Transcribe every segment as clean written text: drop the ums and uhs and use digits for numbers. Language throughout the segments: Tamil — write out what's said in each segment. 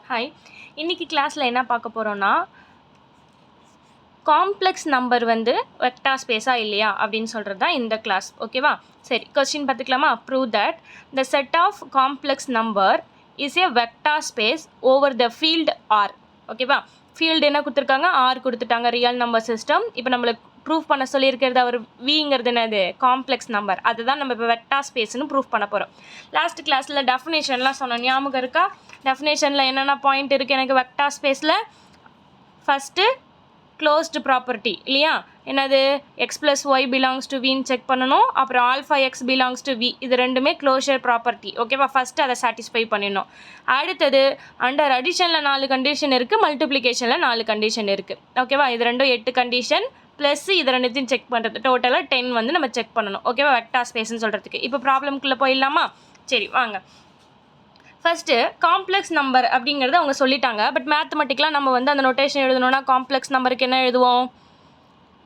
ஹாய், இன்றைக்கி கிளாஸில் என்ன பார்க்க போகிறோன்னா காம்ப்ளெக்ஸ் நம்பர் வந்து வெக்டார் ஸ்பேஸா இல்லையா அப்படின்னு சொல்கிறது தான் இந்த கிளாஸ். ஓகேவா? சரி, கொஸ்டின் பார்த்துக்கலாமா? Prove that the set of complex number is a vector space over the field R. ஓகேவா? ஃபீல்டு என்ன கொடுத்துருக்காங்க? ஆர் கொடுத்துட்டாங்க, ரியல் நம்பர் சிஸ்டம். இப்போ நம்மளுக்கு ப்ரூஃப் பண்ண சொல்லியிருக்கிறது அவர் விங்கிறது என்னது? Complex number. அதுதான் நம்ம இப்போ வெக்டார் ஸ்பேஸ்னு ப்ரூஃப் பண்ண போகிறோம். லாஸ்ட் கிளாஸில் டெஃபினேஷன்லாம் சொன்னோம், ஞாபகம் இருக்கா? டெஃபினேஷனில் என்னென்ன பாயிண்ட் இருக்குது எனக்கு வெக்டார் ஸ்பேஸில்? ஃபஸ்ட்டு க்ளோஸ்டு ப்ராப்பர்ட்டி இல்லையா? என்னது? X plus y belongs to வின்னு செக் பண்ணணும். அப்புறம் alpha x belongs to V, இது ரெண்டுமே க்ளோஷர் ப்ராப்பர்ட்டி. ஓகேவா? ஃபஸ்ட்டு அதை சாட்டிஸ்ஃபை பண்ணிடணும். அடுத்தது அண்டர் அடிஷனில் 4 கண்டிஷன் இருக்குது, மல்டிப்ளிகேஷனில் 4 கண்டிஷன் இருக்குது. ஓகேவா? இது ரெண்டும் 8 கண்டிஷன் ப்ளஸ் இது ரெண்டுத்தையும் செக் பண்ணுறது, டோட்டலாக 10 வந்து நம்ம செக் பண்ணணும். ஓகேவா? வெக்டார் ஸ்பேஸ்ன்னு சொல்கிறதுக்கு. இப்போ ப்ராப்ளம்குள்ளே போயிடலாமா? சரி வாங்க. ஃபஸ்ட்டு காம்ப்ளெக்ஸ் நம்பர் அப்படிங்கிறத அவங்க சொல்லிட்டாங்க. பட் மேத்தமெட்டிக்கலாக நம்ம வந்து அந்த நோட்டேஷன் எழுதணும்னா காம்ப்ளெக்ஸ் நம்பருக்கு என்ன எழுதுவோம்?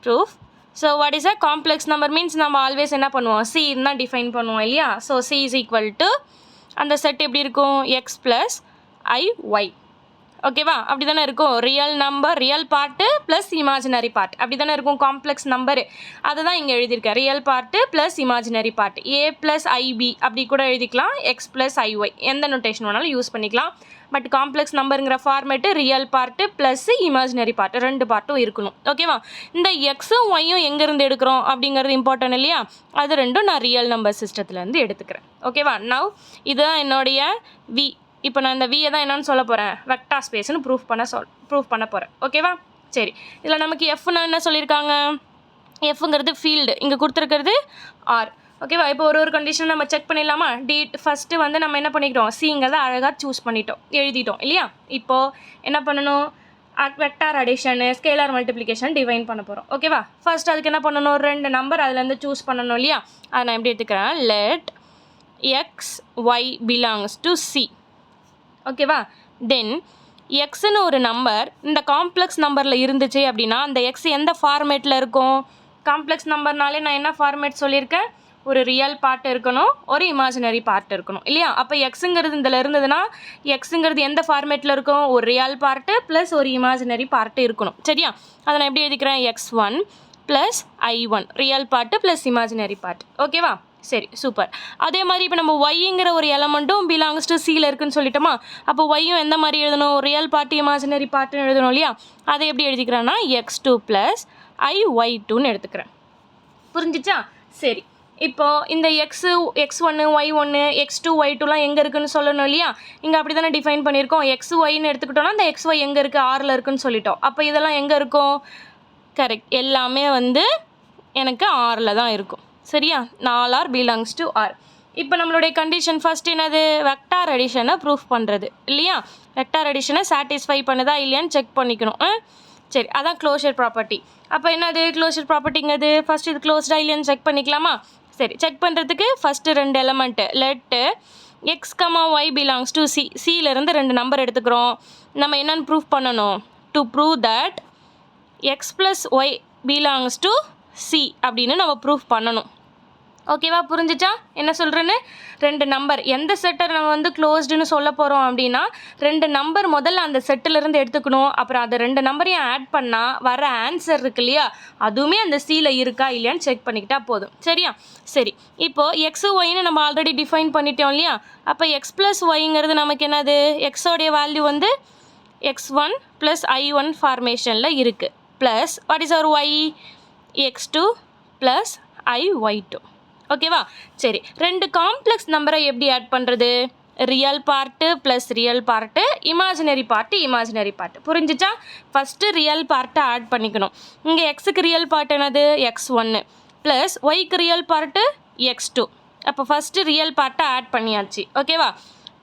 Proof. So what is a complex number means நம்ம ஆல்வேஸ் என்ன பண்ணுவோம்? சி தான் டிஃபைன் பண்ணுவோம் இல்லையா? So C is equal to அந்த செட் எப்படி இருக்கும்? X plus i y. ஓகேவா? அப்படி தானே இருக்கும். Real number, real part plus imaginary part, அப்படி தானே இருக்கும் காம்ப்ளெக்ஸ் நம்பரு. அதை தான் இங்கே எழுதியிருக்கேன். Real part plus imaginary part, a plus i b அப்படி கூட எழுதிக்கலாம், எக்ஸ் ப்ளஸ் ஐஒய் எந்த நோட்டேஷன் வேணாலும் யூஸ் பண்ணிக்கலாம். பட் காம்ப்ளெக்ஸ் நம்பருங்கிற format real part plus imaginary part 2 பார்ட்டும் இருக்கணும். ஓகேவா? இந்த எக்ஸும் ஒய்யும் எங்கேருந்து எடுக்கிறோம் அப்படிங்கிறது இம்பார்ட்டன்ட் இல்லையா? அது ரெண்டும் நான் ரியல் நம்பர் சிஸ்டத்துலேருந்து எடுத்துக்கிறேன். ஓகேவா? நவ் இதுதான் என்னுடைய வி. இப்போ நான் இந்த வியை தான் என்னன்னு சொல்ல போகிறேன்? வெக்டார் ஸ்பேஸ்னு ப்ரூஃப் பண்ண போகிறேன். ஓகேவா? சரி, இதில் நமக்கு எஃப்னா என்ன சொல்லியிருக்காங்க? எஃப்ங்கிறது ஃபீல்டு, இங்கே கொடுத்துருக்கிறது ஆர். ஓகேவா? இப்போ ஒரு கண்டிஷன் நம்ம செக் பண்ணிடலாமா? ஃபஸ்ட்டு வந்து நம்ம என்ன பண்ணிக்கிறோம்? சிங்கிறத அழகாக சூஸ் பண்ணிட்டோம், எழுதிட்டோம் இல்லையா? இப்போது என்ன பண்ணணும்? Vector addition, scalar multiplication divine பண்ண போகிறோம். ஓகேவா? ஃபர்ஸ்ட் அதுக்கு என்ன பண்ணணும்? 2 நம்பர் அதுலேருந்து சூஸ் பண்ணணும் இல்லையா? அதை நான் எப்படி எடுத்துக்கிறேன்? Let x y belongs to C. ஓகேவா? தென் எக்ஸ்னு ஒரு நம்பர் இந்த காம்ப்ளெக்ஸ் நம்பரில் இருந்துச்சு அப்படின்னா அந்த எக்ஸ் எந்த ஃபார்மேட்டில் இருக்கும்? காம்ப்ளெக்ஸ் நம்பர்னாலே நான் என்ன ஃபார்மேட் சொல்லியிருக்கேன்? ஒரு ரியல் பார்ட் இருக்கணும், ஒரு இமேஜினரி பார்ட் இருக்கணும் இல்லையா? அப்போ எக்ஸுங்கிறது இதில் இருந்ததுன்னா எக்ஸுங்கிறது எந்த ஃபார்மேட்டில் இருக்கும்? ஒரு ரியல் பார்ட்டு ப்ளஸ் ஒரு இமேஜினரி பார்ட்டு இருக்கணும். சரியா? அதை நான் எப்படி எழுதிக்கிறேன்? x1 plus i1, real part plus imaginary part. ஓகேவா? சரி, சூப்பர். அதே மாதிரி இப்போ நம்ம ஒய்ங்கிற ஒரு எலமெண்ட்டும் பிலாங்ஸ் டு சியில் இருக்குன்னு சொல்லிட்டோமா? அப்போ ஒய்யும் எந்த மாதிரி எழுதணும்? ரியல் பார்ட்டு இமேஜினரி பார்ட்டுன்னு எழுதணும் இல்லையா? அதை எப்படி எழுதிக்கிறேன்னா x2 ப்ளஸ் iy2ன்னு எடுத்துக்கிறேன். புரிஞ்சிச்சா? சரி, இப்போது இந்த x1 y1 x2 y2லாம் எங்கே இருக்குன்னு சொல்லணும் இல்லையா? இங்கே அப்படி தானே டிஃபைன் பண்ணியிருக்கோம். xyன்னு எடுத்துக்கிட்டோன்னா அந்த xy எங்கே இருக்குது? ஆரில் இருக்குன்னு சொல்லிட்டோம். அப்போ இதெல்லாம் எங்கே இருக்கும்? கரெக்ட், எல்லாமே வந்து எனக்கு ஆரில் தான் இருக்கும். சரியா? 4R belongs to R. இப்போ நம்மளுடைய கண்டிஷன் ஃபஸ்ட் என்னது? வெக்டார் அடிஷனை ப்ரூஃப் பண்ணுறது இல்லையா? வெக்டார் அடிஷனை சாட்டிஸ்ஃபை பண்ணுதா இல்லையான்னு செக் பண்ணிக்கணும். சரி, அதான் க்ளோஷர் ப்ராப்பர்ட்டி. அப்போ என்னது க்ளோஷர் ப்ராப்பர்ட்டிங்கிறது? ஃபஸ்ட் இது க்ளோஸ்டா இல்லையான்னு செக் பண்ணிக்கலாமா? சரி, செக் பண்ணுறதுக்கு first 2 element let x comma y belongs to C. சியிலேருந்து 2 நம்பர் எடுத்துக்கிறோம். நம்ம என்னென்னு ப்ரூஃப் பண்ணணும்? To prove that x plus y belongs to C அப்படின்னு நம்ம ப்ரூஃப் பண்ணணும். ஓகேவா? புரிஞ்சிச்சா என்ன சொல்கிறேன்னு? 2 நம்பர் எந்த செட்டை நம்ம வந்து க்ளோஸ்டுன்னு சொல்ல போகிறோம் அப்படின்னா 2 நம்பர் முதல்ல அந்த செட்டிலேருந்து எடுத்துக்கணும். அப்புறம் அதை 2 நம்பரையும் ஆட் பண்ணால் வர ஆன்சர் இருக்கு இல்லையா? அதுவுமே அந்த சியில் இருக்கா இல்லையான்னு செக் பண்ணிக்கிட்டா போதும். சரியா? சரி, இப்போது எக்ஸு ஒய்ன்னு நம்ம ஆல்ரெடி டிஃபைன் பண்ணிட்டோம் இல்லையா? அப்போ எக்ஸ் ப்ளஸ் ஒய்ங்கிறது நமக்கு என்னது? எக்ஸோடைய வேல்யூ வந்து x1 ப்ளஸ் i1 ஃபார்மேஷனில் இருக்குது. Plus what is our y? x2 plus iy2. ஓகேவா? சரி, 2 காம்ப்ளெக்ஸ் நம்பரை எப்படி ஆட் பண்ணுறது? Real part plus real part, imaginary part. புரிஞ்சிச்சா? ஃபஸ்ட்டு ரியல் பார்ட்டை ஆட் பண்ணிக்கணும். இங்கே எக்ஸுக்கு ரியல் பார்ட் என்னது? x1 ப்ளஸ் ஒய்க்கு ரியல் பார்ட்டு x2. அப்போ ஃபஸ்ட்டு ரியல் பார்ட்டை ஆட் பண்ணியாச்சு. ஓகேவா?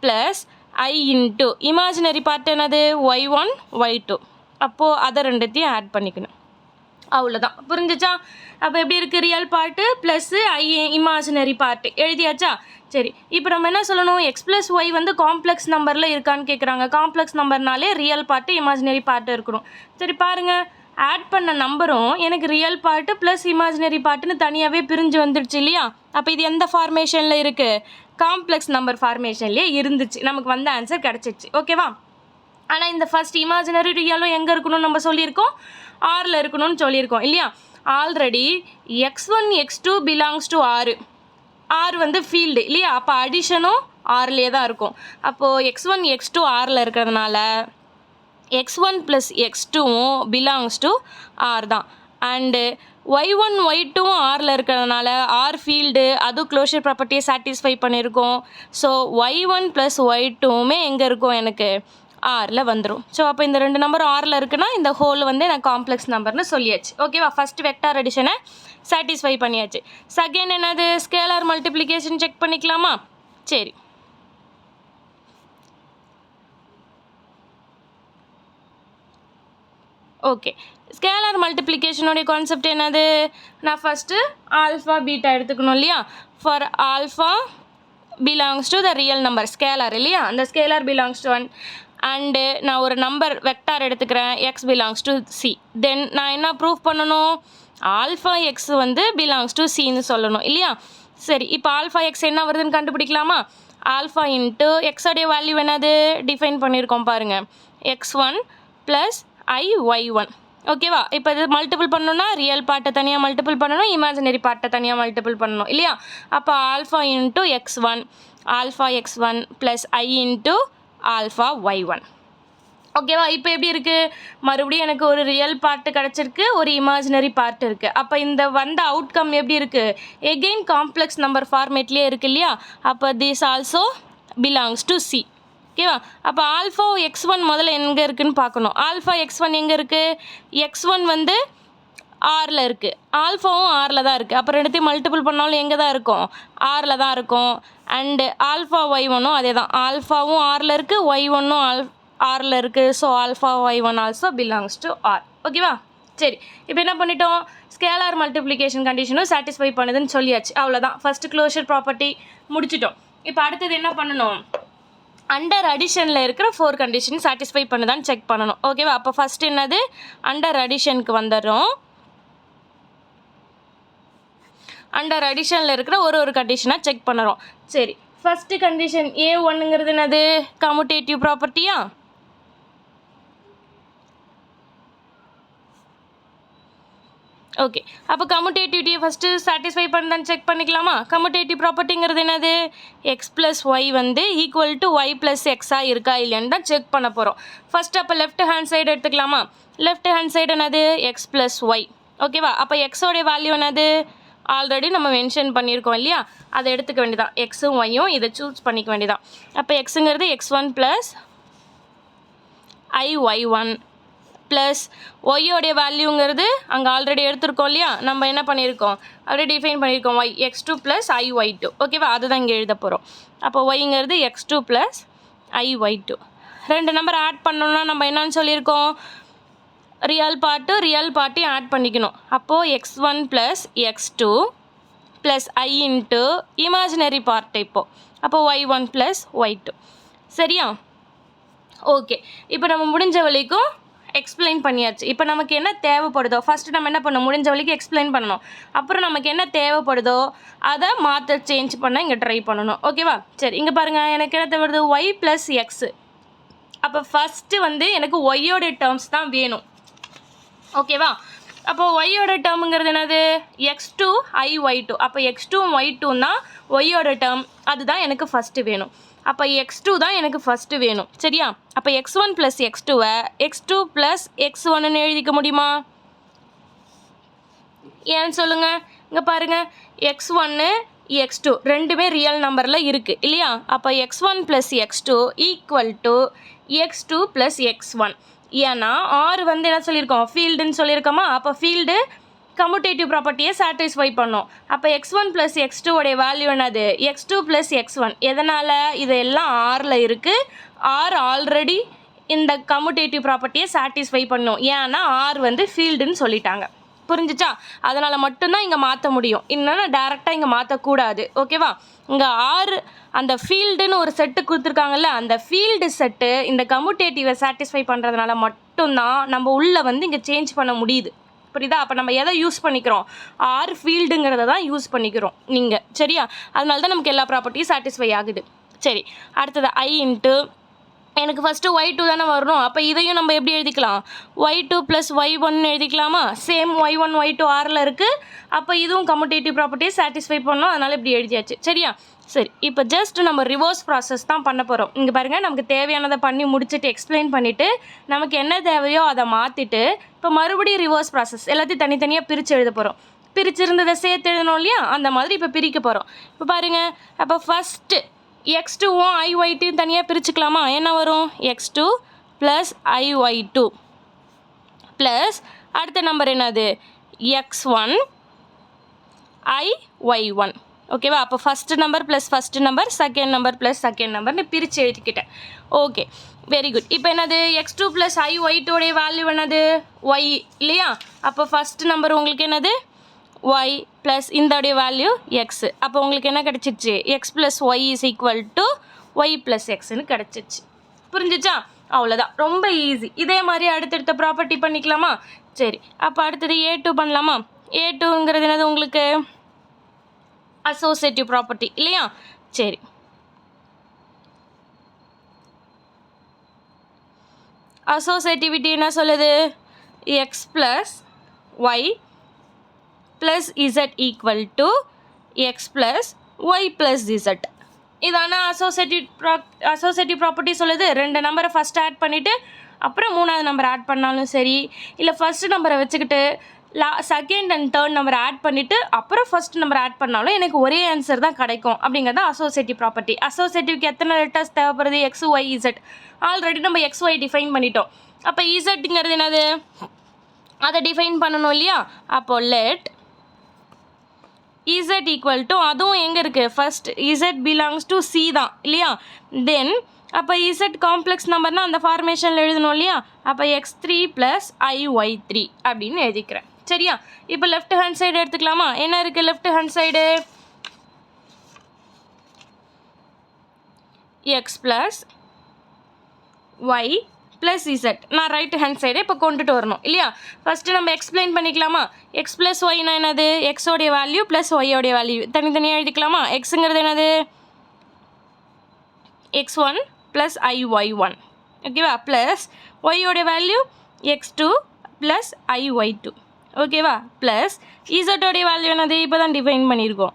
Plus i into imaginary part என்னது? y1 y2. அப்போது அதை ரெண்டுத்தையும் ஆட் பண்ணிக்கணும். அவ்வளோதான். புரிஞ்சிச்சா? அப்போ எப்படி இருக்குது? Real part plus imaginary part எழுதியாச்சா? சரி, இப்போ நம்ம என்ன சொல்லணும்? எக்ஸ் ப்ளஸ் ஒய் வந்து காம்ப்ளெக்ஸ் நம்பரில் இருக்கான்னு கேட்குறாங்க. காம்ப்ளெக்ஸ் நம்பர்னாலே ரியல் பார்ட்டு இமேஜினரி பார்ட்டு இருக்கணும். சரி பாருங்கள், ஆட் பண்ண நம்பரும் எனக்கு ரியல் பார்ட்டு ப்ளஸ் இமேஜினரி பார்ட்டுன்னு தனியாகவே பிரிஞ்சு வந்துடுச்சு இல்லையா? அப்போ இது எந்த ஃபார்மேஷனில் இருக்குது? காம்ப்ளெக்ஸ் நம்பர் ஃபார்மேஷன்லேயே இருந்துச்சு. நமக்கு வந்த ஆன்சர் கிடச்சிச்சு. ஓகேவா? ஆனால் இந்த ஃபர்ஸ்ட் இமேஜினரி ரியலும் எங்கே இருக்கணும்னு நம்ம சொல்லியிருக்கோம், ஆரில் இருக்கணும்னு சொல்லியிருக்கோம் இல்லையா. Already x1 x2 belongs to R வந்து ஃபீல்டு இல்லையா. அப்போ அடிஷனும் ஆர்லேயே தான் இருக்கும். அப்போது x1 x2 ஆரில் இருக்கிறதுனால x1 ப்ளஸ் x2வும் பிலாங்ஸ் டு ஆர் தான். அண்டு y1 y2வும் ஆரில் இருக்கிறதுனால ஆர் ஃபீல்டு, அதுவும் க்ளோஷர் ப்ராப்பர்ட்டியை சாட்டிஸ்ஃபை பண்ணியிருக்கோம். ஸோ y1 ப்ளஸ் y2வுமே எங்கே இருக்கும், எனக்கு ஆரில் வந்துடும். ஸோ அப்போ இந்த 2 நம்பர் ஆரில் இருக்குன்னா இந்த ஹோல் வந்து எனக்கு காம்ப்ளெக்ஸ் நம்பர்னு சொல்லியாச்சு. ஓகேவா, ஃபஸ்ட் வெக்டார் அடிஷனை சாட்டிஸ்ஃபை பண்ணியாச்சு. செகண்ட் என்னது, ஸ்கேலார் மல்டிப்ளிகேஷன் செக் பண்ணிக்கலாமா. சரி, ஓகே. ஸ்கேலார் மல்டிப்ளிகேஷனுடைய கான்செப்ட் என்னது, நான் ஃபஸ்ட்டு ஆல்ஃபா பீட்டா எடுத்துக்கணும் இல்லையா. For alpha belongs to the real number scalar இல்லையா. அந்த ஸ்கேலார் பிலாங்ஸ் டு 1 அண்டு நான் ஒரு நம்பர் வெக்டார் எடுத்துக்கிறேன், எக்ஸ் பிலாங்ஸ் டு சி. தென் நான் என்ன ப்ரூஃப் பண்ணணும், ஆல்ஃபா எக்ஸ் வந்து பிலாங்ஸ் டு சின்னு சொல்லணும் இல்லையா. சரி, இப்போ ஆல்ஃபா எக்ஸ் என்ன வருதுன்னு கண்டுபிடிக்கலாமா. ஆல்ஃபா இன்ட்டு எக்ஸோடைய வேல்யூ என்னது டிஃபைன் பண்ணியிருக்கோம் பாருங்கள், x1 ப்ளஸ் y1. ஓகேவா, இப்போ இது மல்டிபிள் பண்ணணும்னா ரியல் பார்ட்டை தனியாக மல்டிபிள் பண்ணணும், இமேஜினரி பார்ட்டை தனியாக மல்டிபிள் பண்ணணும் இல்லையா. அப்போ alpha into x1, alpha x1 plus i into alpha y1. ஓகேவா, இப்போ எப்படி இருக்குது, மறுபடியும் எனக்கு ஒரு ரியல் பார்ட்டு கிடச்சிருக்கு, ஒரு இமேஜினரி பார்ட் இருக்குது. அப்போ இந்த வந்த அவுட்கம் எப்படி இருக்குது, எகெயின் காம்ப்ளெக்ஸ் நம்பர் ஃபார்மேட்லேயே இருக்குது இல்லையா. அப்போ this also belongs to C. ஓகேவா, அப்போ ஆல்ஃபா x1 முதல்ல எங்கே இருக்குதுன்னு பார்க்கணும். ஆல்ஃபா x1 எங்கே இருக்குது, x1 வந்து ஆரில் இருக்குது, ஆல்ஃபாவும் ஆரில் தான் இருக்குது. அப்போ ரெண்டுத்தையும் மல்டிபிள் பண்ணாலும் எங்கே தான் இருக்கும், ஆரில் தான் இருக்கும். அண்டு ஆல்ஃபா y1ம் அதே தான், ஆல்ஃபாவும் ஆரில் இருக்குது, y1ம் ஆரில் இருக்குது. So alpha y1 also belongs to R. ஓகேவா, சரி. இப்போ என்ன பண்ணிட்டோம், ஸ்கேலார் மல்டிப்ளிகேஷன் கண்டிஷனும் சாட்டிஸ்ஃபை பண்ணுதுன்னு சொல்லியாச்சு. அவ்வளோதான், ஃபஸ்ட்டு க்ளோஷர் ப்ராப்பர்ட்டி முடிச்சிட்டோம். இப்போ அடுத்தது என்ன பண்ணணும், அண்டர் அடிஷனில் இருக்கிற 4 கண்டிஷன் சாட்டிஸ்ஃபை பண்ணுதான்னு செக் பண்ணணும். ஓகேவா, அப்போ ஃபஸ்ட் என்னது, அண்டர் அடிஷனுக்கு வந்துடுறோம். அண்டர் அடிஷனில் இருக்கிற ஒரு கண்டிஷனாக செக் பண்ணுறோம். சரி, ஃபஸ்ட்டு கண்டிஷன் A1ங்கிறது என்னது, கம்யூட்டேட்டிவ் ப்ராப்பர்ட்டியா. ஓகே, அப்போ கம்யூட்டேட்டிவிட்டியை ஃபஸ்ட்டு சாட்டிஸ்ஃபை பண்ணுதான்னு செக் பண்ணிக்கலாமா. கம்யூட்டேட்டிவ் ப்ராப்பர்ட்டிங்கிறது என்னது, எக்ஸ் ப்ளஸ் ஒய் வந்து ஈக்குவல் டு ஒய் ப்ளஸ் எக்ஸாக இருக்கா இல்லைன்னு தான் செக் பண்ண போகிறோம். ஃபஸ்ட்டு அப்போ லெஃப்ட் ஹேண்ட் சைடு எடுத்துக்கலாமா. லெஃப்ட் ஹேண்ட் சைடு என்னது, எக்ஸ் ப்ளஸ் ஒய். ஓகேவா, அப்போ எக்ஸோடைய வேல்யூ என்னது, ஆல்ரெடி நம்ம மென்ஷன் பண்ணியிருக்கோம் இல்லையா, அதை எடுத்துக்க வேண்டியதான். எக்ஸும் ஒய்யும் இதை சூஸ் பண்ணிக்க வேண்டியதான். அப்போ எக்ஸுங்கிறது x1 ப்ளஸ் IY1 ப்ளஸ் ஒய்யோடைய வேல்யூங்கிறது அங்கே ஆல்ரெடி எடுத்துருக்கோம் இல்லையா, நம்ம என்ன பண்ணியிருக்கோம், ஆல்ரெடி டிஃபைன் பண்ணியிருக்கோம், y x2 ப்ளஸ் IY2. ஓகேவா, அதுதான் இங்கே எழுத போகிறோம். அப்போ ஒய்ங்கிறது x2 plus IY2. 2 number add பண்ணோம்னா நம்ம என்னன்னு சொல்லியிருக்கோம், ரியல் பார்ட்டையும் ஆட் பண்ணிக்கணும். அப்போது x1 plus x2 plus i into imaginary part இப்போது, அப்போது y1 ப்ளஸ் y2. சரியா, ஓகே. இப்போ நம்ம முடிஞ்ச வரைக்கும் எக்ஸ்பிளைன் பண்ணியாச்சு. இப்போ நமக்கு என்ன தேவைப்படுதோ ஃபஸ்ட்டு நம்ம என்ன பண்ணணும், முடிஞ்ச வரைக்கும் எக்ஸ்பிளைன் பண்ணணும். அப்புறம் நமக்கு என்ன தேவைப்படுதோ அதை மாற்ற சேஞ்ச் பண்ண இங்கே ட்ரை பண்ணணும். ஓகேவா, சரி. இங்கே பாருங்கள், எனக்கு என்ன தேவைப்படுது, ஒய் ப்ளஸ் எக்ஸு. அப்போ ஃபஸ்ட்டு வந்து எனக்கு ஒய்யோடைய டேர்ம்ஸ் தான் வேணும். ஓகேவா, அப்போ ஒய்யோட டேர்முங்கிறது என்னது, x2 IY2. அப்போ x2 y2 தான் ஒய்யோட டேர்ம், அதுதான் எனக்கு ஃபஸ்ட்டு வேணும். அப்போ x2 தான் எனக்கு ஃபஸ்ட்டு வேணும். சரியா, அப்போ x1 ப்ளஸ் x2வை x2 ப்ளஸ் x1ன்னு எழுதிக்க முடியுமா, ஏன்னு சொல்லுங்கள். இங்கே பாருங்கள், x1 x2 ரெண்டுமே ரியல் நம்பரில் இருக்குது இல்லையா. அப்போ x1 plus x2 equal to x2 plus x1. ஏன்னா ஆர் வந்து என்ன சொல்லியிருக்கோம், ஃபீல்டுன்னு சொல்லியிருக்கோமா. அப்போ ஃபீல்டு கம்யூட்டேட்டிவ் ப்ராப்பர்ட்டியை சாட்டிஸ்ஃபை பண்ணோம். அப்போ x1 ப்ளஸ் x2 உடைய வேல்யூ என்னது, x2 ப்ளஸ் x1. எதனால், இதெல்லாம் ஆரில் இருக்குது, ஆர் ஆல்ரெடி இந்த கம்யூட்டேட்டிவ் ப்ராப்பர்ட்டியை சாட்டிஸ்ஃபை பண்ணும். ஏன்னா ஆர் வந்து ஃபீல்டுன்னு சொல்லிட்டாங்க. புரிஞ்சிச்சா, அதனால் மட்டும்தான் இங்கே மாற்ற முடியும், இன்னொன்று டேரெக்டாக இங்கே மாற்றக்கூடாது. ஓகேவா, இங்கே ஆர் அந்த ஃபீல்டுன்னு ஒரு செட்டு கொடுத்துருக்காங்கல்ல, அந்த ஃபீல்டு செட்டு இந்த கம்யூட்டேட்டிவை சாட்டிஸ்ஃபை பண்ணுறதுனால மட்டும்தான் நம்ம உள்ளே வந்து இங்கே சேஞ்ச் பண்ண முடியுது. புரியுதா, அப்போ நம்ம எதை யூஸ் பண்ணிக்கிறோம், ஆர் ஃபீல்டுங்கிறத தான் யூஸ் பண்ணிக்கிறோம் நீங்கள். சரியா, அதனால தான் நமக்கு எல்லா ப்ராப்பர்ட்டியும் சாட்டிஸ்ஃபை ஆகுது. சரி, அடுத்தது i இன்ட்டு எனக்கு ஃபஸ்ட்டு y2 தானே வரணும். அப்போ இதையும் நம்ம எப்படி எழுதிக்கலாம்? y2 + y1 எழுதிக்கலாமா? Same y1 y2 ஆரில் இருக்குது. அப்போ இதுவும் கம்யூட்டேட்டிவ் ப்ராப்பர்ட்டியை சாட்டிஸ்ஃபை பண்ணணும். அதனால் இப்படி எழுதியாச்சு. சரியா? சரி, இப்போ ஜஸ்ட் நம்ம ரிவர்ஸ் ப்ராசஸ் தான் பண்ண போகிறோம். இங்கே பாருங்கள், நமக்கு தேவையானதை பண்ணி முடிச்சுட்டு எக்ஸ்பிளைன் பண்ணிவிட்டு நமக்கு என்ன தேவையோ அதை மாற்றிட்டு இப்போ மறுபடியும் ரிவர்ஸ் ப்ராசஸ் எல்லாத்தையும் தனித்தனியாக பிரித்து எழுத போகிறோம். பிரிச்சிருந்ததை சேர்த்து எழுதணும் இல்லையா? அந்த மாதிரி இப்போ பிரிக்க போகிறோம். இப்போ பாருங்கள், அப்போ ஃபஸ்ட்டு x2வும் iy2 தனியாக பிரிச்சுக்கலாமா? என்ன வரும்? x2 + iy2 ப்ளஸ் அடுத்த நம்பர் என்னது? x1 iy1. ஓகேவா? அப்போ first number plus first number, second number plus second நம்பர்னு பிரித்து எழுதிக்கிட்டேன். Okay, very good. இப்போ என்னது? x2 + iy2 வேல்யூ என்னது? y இல்லையா? அப்போ ஃபஸ்ட்டு நம்பர் உங்களுக்கு என்னது? y ப்ளஸ் இந்தோடைய வேல்யூ x. அப்போ உங்களுக்கு என்ன கிடச்சிச்சு? x + y = y + xன்னு கிடச்சிச்சு. புரிஞ்சிச்சா? அவ்வளோதான், ரொம்ப ஈஸி. இதே மாதிரி அடுத்தடுத்த ப்ராப்பர்ட்டி பண்ணிக்கலாமா? சரி, அப்போ அடுத்தது a2 பண்ணலாமா? a2ங்கிறது என்னது உங்களுக்கு? அசோசியேட்டிவ் ப்ராப்பர்ட்டி இல்லையா? சரி, அசோசியேட்டிவிட்டி என்ன சொல்லுது? x + y + z = x + y + z. இதான அசோசியேட்டிவ் ப்ராப்பர்ட்டி சொல்லுது. ரெண்டு நம்பரை ஃபஸ்ட் ஆட் பண்ணிவிட்டு அப்புறம் மூணாவது நம்பர் ஆட் பண்ணாலும் சரி, இல்லை ஃபஸ்ட்டு நம்பரை வச்சுக்கிட்டு second and third number add பண்ணிவிட்டு அப்புறம் ஃபஸ்ட் நம்பர் ஆட் பண்ணாலும் எனக்கு ஒரே ஆன்சர் தான் கிடைக்கும். அப்படிங்கிறது அசோசியேட்டிவ் ப்ராப்பர்ட்டி. அசோசியேட்டிவ்க்கு எத்தனை லெட்டர்ஸ் தேவைப்படுது? x, y, z. ஆல்ரெடி நம்ம x, y டிஃபைன் பண்ணிட்டோம். அப்போ இசட்டுங்கிறது என்னது? அதை டிஃபைன் பண்ணணும் இல்லையா? அப்போ லெட் z = அதுவும் எங்கே இருக்குது? First z belongs to c தான் இல்லையா? தென் அப்போ z காம்ப்ளெக்ஸ் நம்பர்னால் அந்த ஃபார்மேஷனில் எழுதணும் இல்லையா? அப்போ x3 + iy3 அப்படின்னு எழுதிக்கிறேன். சரியா? இப்போ லெஃப்ட் ஹேண்ட் சைடு எடுத்துக்கலாமா? என்ன இருக்குது left hand side? x + y + z. நான் ரைட் ஹேண்ட் சைடே இப்போ கொண்டுட்டு வரணும் இல்லையா? ஃபஸ்ட்டு நம்ம எக்ஸ்பிளைன் பண்ணிக்கலாமா? x + y என்னது? எக்ஸோடைய வேல்யூ ப்ளஸ் ஒய்யோடைய வேல்யூ தனித்தனியாக எழுதிக்கலாமா? எக்ஸுங்கிறது என்னது? x1 + iy1. ஓகேவா? ப்ளஸ் ஒய்யோடைய வேல்யூ x2 + iy2. ஓகேவா? ப்ளஸ் இசட்டோடைய வேல்யூ என்னது? இப்போ தான் டிஃபைன் பண்ணியிருக்கோம்,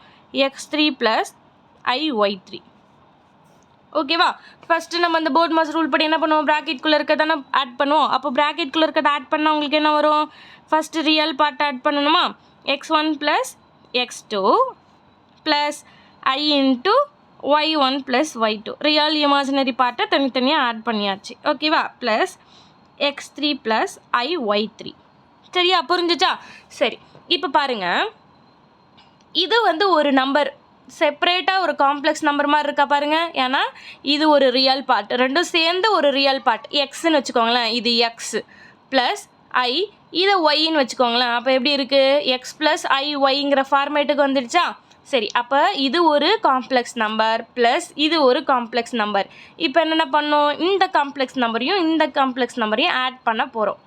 x3 + iy3. ஓகேவா? ஃபஸ்ட்டு நம்ம அந்த போர்ட் மாஸ் ரூல் படி என்ன பண்ணுவோம்? ப்ராக்கெட்குள்ளே இருக்கதானே ஆட் பண்ணுவோம். அப்போ ப்ராக்கெட்குள்ளே இருக்கிறத ஆட் பண்ணால் உங்களுக்கு என்ன வரும்? ஃபஸ்ட்டு ரியல் பார்ட் ஆட் பண்ணணுமா? x1 + x2 plus i × y1 + y2. Real imaginary பார்ட்டை தனித்தனியாக ஆட் பண்ணியாச்சு. ஓகேவா? Plus x3 + iy3. சரியா? புரிஞ்சிச்சா? சரி, இப்போ பாருங்கள், இது வந்து ஒரு நம்பர் செப்பரேட்டாக ஒரு காம்ப்ளெக்ஸ் நம்பர் மாதிரி இருக்கா பாருங்கள். ஏன்னா இது ஒரு ரியல் பார்ட், ரெண்டும் சேர்ந்து ஒரு ரியல் பார்ட் எக்ஸ்ன்னு வச்சுக்கோங்களேன். இது எக்ஸ் ப்ளஸ் ஐ, இதை ஒய்ன்னு வச்சுக்கோங்களேன். அப்போ எப்படி இருக்குது? எக்ஸ் ப்ளஸ் ஐ ஒய்ங்கிற ஃபார்மேட்டுக்கு வந்துடுச்சா? சரி, அப்போ இது ஒரு காம்ப்ளெக்ஸ் நம்பர் ப்ளஸ் இது ஒரு காம்ப்ளெக்ஸ் நம்பர். இப்போ என்னென்ன பண்ணோம்? இந்த காம்ப்ளெக்ஸ் நம்பரையும் இந்த காம்ப்ளெக்ஸ் நம்பரையும் ஆட் பண்ண போகிறோம்.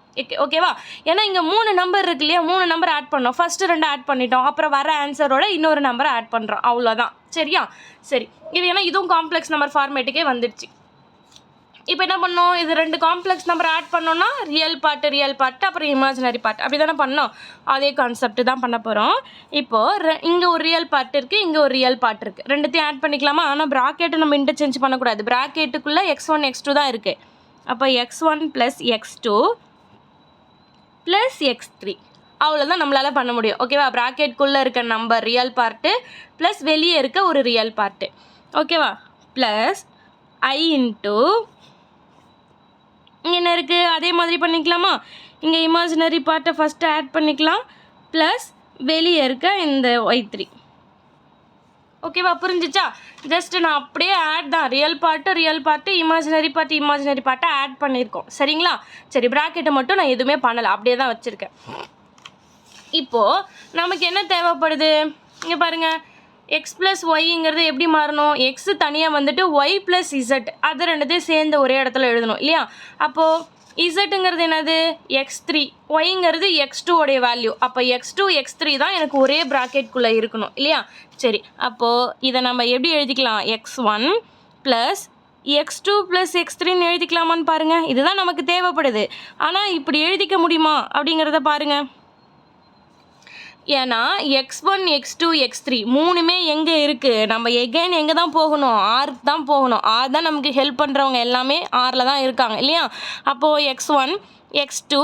ஓகேவா? ஏன்னா இங்கே 3 நம்பர் இருக்கு இல்லையா? 3 நம்பர் ஆட் பண்ணோம். ஃபஸ்ட்டு 2 ஆட் பண்ணிட்டோம், அப்புறம் வர ஆன்சரோட இன்னொரு நம்பரை ஆட் பண்ணுறோம். அவ்வளோதான். சரியா? சரி, இது ஏன்னா இதுவும் காம்ப்ளெக்ஸ் நம்பர் ஃபார்மேட்டுக்கே வந்துடுச்சு. இப்போ என்ன பண்ணோம்? இது 2 காம்ப்ளெக்ஸ் நம்பர் ஆட் பண்ணோன்னா ரியல் பார்ட்டு அப்புறம் இமேஜினரி பார்ட் அப்படி தானே பண்ணோம். அதே கான்செப்ட் தான் பண்ண போகிறோம். இப்போது இங்கே ஒரு ரியல் பார்ட் இருக்குது, இங்கே ஒரு ரியல் பார்ட் இருக்குது. ரெண்டுத்தையும் ஆட் பண்ணிக்கலாமா? ஆனால் ப்ராக்கெட்டை நம்ம இன்டர்சேஞ்ச் பண்ணக்கூடாது. ப்ராக்கெட்டுக்குள்ளே x1 x2 தான் இருக்குது. அப்போ x1 + x2 + x3. அவ்வளோதான் நம்மளால் பண்ண முடியும். ஓகேவா? ப்ராக்கெட்குள்ளே இருக்க நம்பர் ரியல் பார்ட்டு ப்ளஸ் வெளியே இருக்க ஒரு ரியல் பார்ட்டு. ஓகேவா? ப்ளஸ் i × இங்கே என்ன இருக்குது? அதே மாதிரி பண்ணிக்கலாமா? இங்கே இமேஜினரி பார்ட்டை ஃபஸ்ட்டு ஆட் பண்ணிக்கலாம், ப்ளஸ் வெளியே இருக்க இந்த y3. ஓகேவா? புரிஞ்சிச்சா? ஜஸ்ட் நான் அப்படியே ஆட் தான், ரியல் பார்ட்டு இமேஜினரி பார்ட்டை ஆட் பண்ணியிருக்கோம். சரிங்களா? சரி, ப்ராக்கெட்டை மட்டும் நான் எதுவுமே பண்ணலை, அப்படியே தான் வச்சுருக்கேன். இப்போது நமக்கு என்ன தேவைப்படுது? இங்கே பாருங்கள், எக்ஸ் ப்ளஸ் ஒய்ங்கிறது எப்படி மாறணும்? எக்ஸ் தனியாக வந்துட்டு ஒய் ப்ளஸ் இசட் அது ரெண்டுத்தையும் சேர்ந்து ஒரே இடத்துல எழுதணும் இல்லையா? அப்போது இசட்டுங்கிறது என்னது? x3, ஒய்ங்கிறது x2 உடைய வேல்யூ. அப்போ x2 x3 தான் எனக்கு ஒரே ப்ராக்கெட்குள்ளே இருக்கணும் இல்லையா? சரி, அப்போது இதை நம்ம எப்படி எழுதிக்கலாம்? x1 + x2 + x3ன்னு எழுதிக்கலாமான்னு பாருங்கள். இதுதான் நமக்கு தேவைப்படுது. ஆனால் இப்படி எழுதிக்க முடியுமா அப்படிங்கிறத பாருங்கள். ஏன்னா x1 x2 x3 மூணுமே எங்கே இருக்குது? நம்ம எகைன் எங்கே தான் போகணும்? ஆருக்கு தான் போகணும். ஆர் தான் நமக்கு ஹெல்ப் பண்ணுறவங்க எல்லாமே ஆரில் தான் இருக்காங்க இல்லையா? அப்போது x1 x2